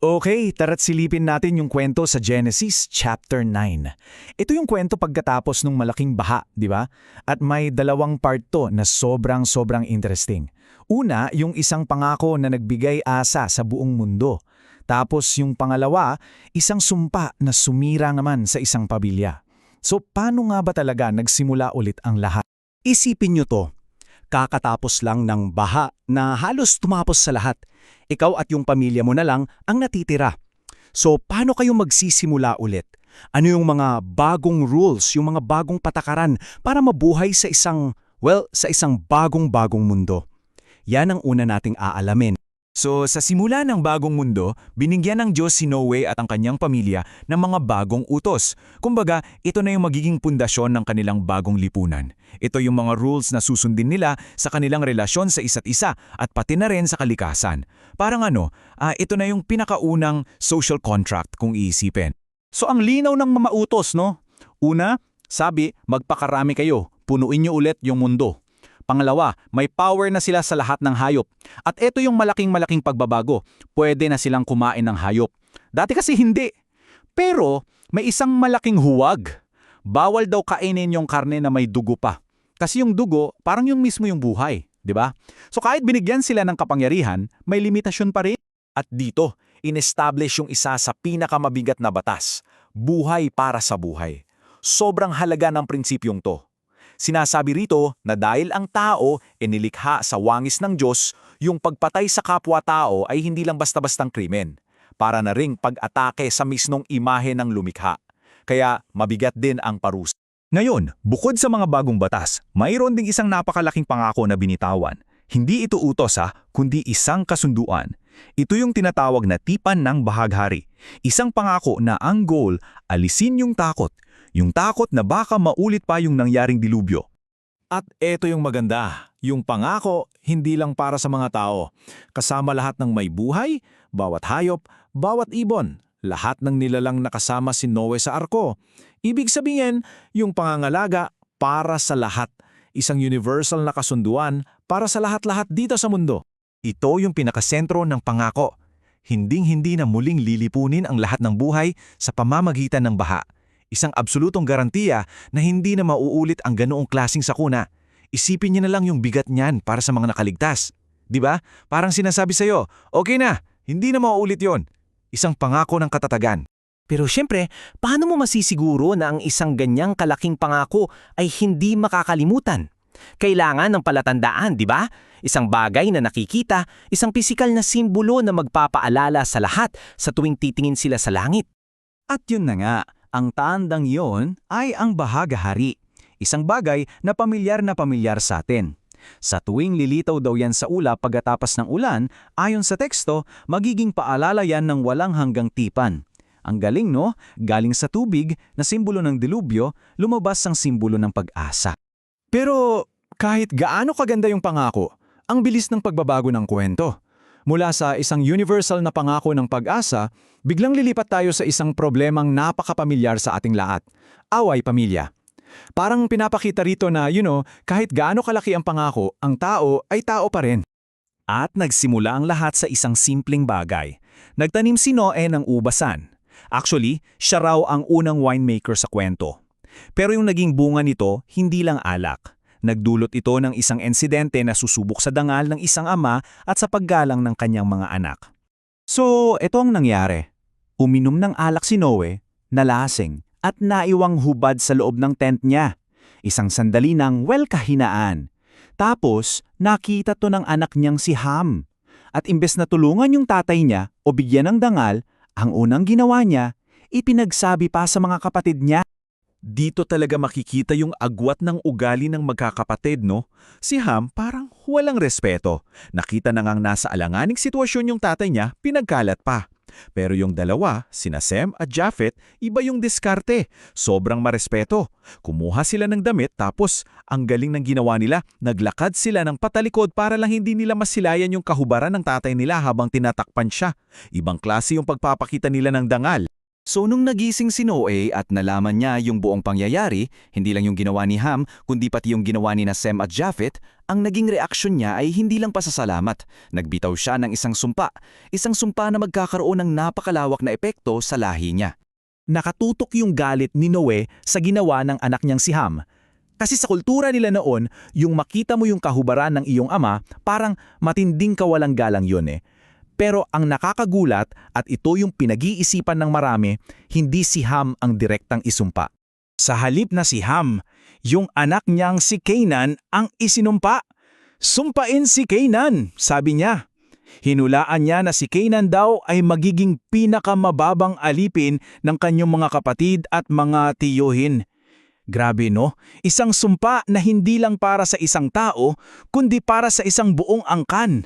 Okay, tara't silipin natin yung kwento sa Genesis chapter 9. Ito yung kwento pagkatapos ng malaking baha, di ba? At may dalawang part to na sobrang interesting. Una, yung isang pangako na nagbigay asa sa buong mundo. Tapos yung pangalawa, isang sumpa na sumira naman sa isang pamilya. So paano nga ba talaga nagsimula ulit ang lahat? Isipin nyo to, kakatapos lang ng baha na halos tumapos sa lahat. Ikaw at yung pamilya mo na lang ang natitira. So paano kayo magsisimula ulit? Ano yung mga bagong rules, yung mga bagong patakaran para mabuhay sa isang bagong mundo? Yan ang una nating aalamin. So sa simula ng bagong mundo, binigyan ng Diyos si Noe at ang kanyang pamilya ng mga bagong utos. Kumbaga, ito na yung magiging pundasyon ng kanilang bagong lipunan. Ito yung mga rules na susundin nila sa kanilang relasyon sa isa't isa at pati na rin sa kalikasan. Parang ito na yung pinakaunang social contract kung iisipin. So ang linaw ng mamautos, no? Una, sabi, magpakarami kayo, punuin nyo ulit yung mundo. Pangalawa, may power na sila sa lahat ng hayop. At ito yung malaking pagbabago. Pwede na silang kumain ng hayop. Dati kasi hindi. Pero may isang malaking huwag. Bawal daw kainin yung karne na may dugo pa. Kasi yung dugo, parang yung mismo yung buhay, di ba? So kahit binigyan sila ng kapangyarihan, may limitasyon pa rin. At dito, in-establish yung isa sa pinakamabigat na batas, buhay para sa buhay. Sobrang halaga ng prinsipyong to. Sinasabi rito na dahil ang tao nilikha sa wangis ng Diyos, yung pagpatay sa kapwa-tao ay hindi lang basta-bastang krimen, para na ring pag-atake sa mismong imahe ng lumikha. Kaya mabigat din ang parusa. Ngayon, bukod sa mga bagong batas, mayroon ding isang napakalaking pangako na binitawan. Hindi ito utos kundi isang kasunduan. Ito yung tinatawag na tipan ng bahaghari. Isang pangako na ang goal, alisin yung takot. Yung takot na baka maulit pa yung nangyaring dilubyo. At eto yung maganda, yung pangako hindi lang para sa mga tao. Kasama lahat ng may buhay, bawat hayop, bawat ibon, lahat ng nilalang nakasama si Noe sa arko. Ibig sabihin, yung pangangalaga para sa lahat. Isang universal na kasunduan para sa lahat-lahat dito sa mundo. Ito yung pinakasentro ng pangako. Hinding-hindi na muling lilipunin ang lahat ng buhay sa pamamagitan ng baha. Isang absolutong garantiya na hindi na mauulit ang ganoong klaseng sakuna. Isipin niyo na lang yung bigat niyan para sa mga nakaligtas. Di ba? Parang sinasabi sa'yo, okay na, hindi na mauulit yon. Isang pangako ng katatagan. Pero syempre, paano mo masisiguro na ang isang ganyang kalaking pangako ay hindi makakalimutan? Kailangan ng palatandaan, di ba? Isang bagay na nakikita, isang pisikal na simbolo na magpapaalala sa lahat sa tuwing titingin sila sa langit. At yun na nga, ang tandang yon ay ang bahaghari. Isang bagay na pamilyar sa atin. Sa tuwing lilitaw daw yan sa ulap pagkatapos ng ulan, ayon sa teksto, magiging paalala yan ng walang hanggang tipan. Ang galing no? Galing sa tubig na simbolo ng dilubyo, lumabas ang simbolo ng pag-asa. Pero kahit gaano kaganda yung pangako, ang bilis ng pagbabago ng kwento. Mula sa isang universal na pangako ng pag-asa, biglang lilipat tayo sa isang problemang napakapamilyar sa ating lahat. Away pamilya. Parang pinapakita rito na, kahit gaano kalaki ang pangako, ang tao ay tao pa rin. At nagsimula ang lahat sa isang simpleng bagay. Nagtanim si Noe ng ubasan. Actually, siya raw ang unang winemaker sa kwento. Pero yung naging bunga nito, hindi lang alak. Nagdulot ito ng isang insidente na susubok sa dangal ng isang ama at sa paggalang ng kanyang mga anak. So, ito ang nangyari. Uminom ng alak si Noe, nalasing, at naiwang hubad sa loob ng tent niya. Isang sandali ng kahinaan. Tapos, nakita to ng anak niyang si Ham. At imbes na tulungan yung tatay niya o bigyan ng dangal, ang unang ginawa niya, ipinagsabi pa sa mga kapatid niya. Dito talaga makikita yung agwat ng ugali ng magkakapatid, no? Si Ham parang walang respeto. Nakita na ngang nasa alanganing sitwasyon yung tatay niya, pinagkalat pa. Pero yung dalawa, sina Sem at Japhet, iba yung diskarte. Sobrang marespeto. Kumuha sila ng damit tapos ang galing ng ginawa nila, naglakad sila ng patalikod para lang hindi nila masilayan yung kahubaran ng tatay nila habang tinatakpan siya. Ibang klase yung pagpapakita nila ng dangal. So nung nagising si Noe at nalaman niya yung buong pangyayari, hindi lang yung ginawa ni Ham, kundi pati yung ginawa ni na Sem at Japheth, ang naging reaksyon niya ay hindi lang pasasalamat. Nagbitaw siya ng isang sumpa na magkakaroon ng napakalawak na epekto sa lahi niya. Nakatutok yung galit ni Noe sa ginawa ng anak niyang si Ham. Kasi sa kultura nila noon, yung makita mo yung kahubaran ng iyong ama, parang matinding kawalang galang yun eh. Pero ang nakakagulat at ito yung pinag-iisipan ng marami, hindi si Ham ang direktang isumpa. Sa halip na si Ham, yung anak niyang si Canaan ang isinumpa. Sumpain si Canaan, sabi niya. Hinulaan niya na si Canaan daw ay magiging pinakamababang alipin ng kanyang mga kapatid at mga tiyuhin. Grabe no, isang sumpa na hindi lang para sa isang tao, kundi para sa isang buong angkan.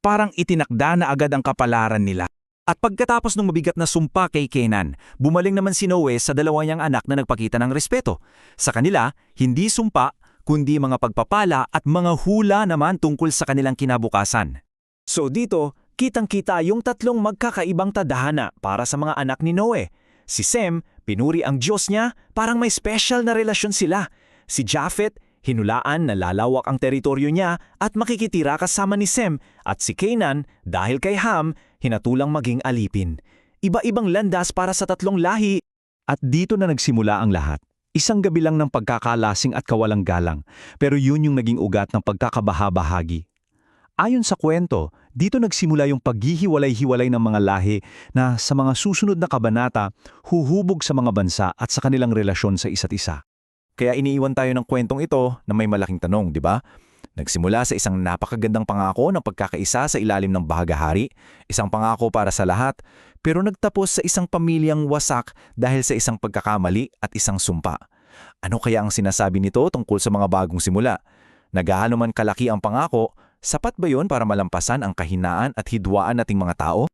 Parang itinakda na agad ang kapalaran nila. At pagkatapos ng mabigat na sumpa kay Canaan, bumaling naman si Noe sa dalawa niyang anak na nagpakita ng respeto. Sa kanila, hindi sumpa, kundi mga pagpapala at mga hula naman tungkol sa kanilang kinabukasan. So dito, kitang-kita yung tatlong magkakaibang tadhana para sa mga anak ni Noe. Si Sem, pinuri ang Diyos niya, parang may special na relasyon sila. Si Japheth, hinulaan na lalawak ang teritoryo niya at makikitira kasama ni Sem, at si Canaan, dahil kay Ham, hinatulang maging alipin. Iba-ibang landas para sa tatlong lahi. At dito na nagsimula ang lahat. Isang gabi lang ng pagkakalasing at kawalang galang, pero yun yung naging ugat ng pagkakabaha-bahagi. Ayon sa kwento, dito nagsimula yung paghihiwalay-hiwalay ng mga lahi na sa mga susunod na kabanata, huhubog sa mga bansa at sa kanilang relasyon sa isa't isa. Kaya iniiwan tayo ng kwentong ito na may malaking tanong, di ba? Nagsimula sa isang napakagandang pangako ng pagkakaisa sa ilalim ng bahagahari, isang pangako para sa lahat, pero nagtapos sa isang pamilyang wasak dahil sa isang pagkakamali at isang sumpa. Ano kaya ang sinasabi nito tungkol sa mga bagong simula? Nagaano man kalaki ang pangako, sapat ba yon para malampasan ang kahinaan at hidwaan nating mga tao?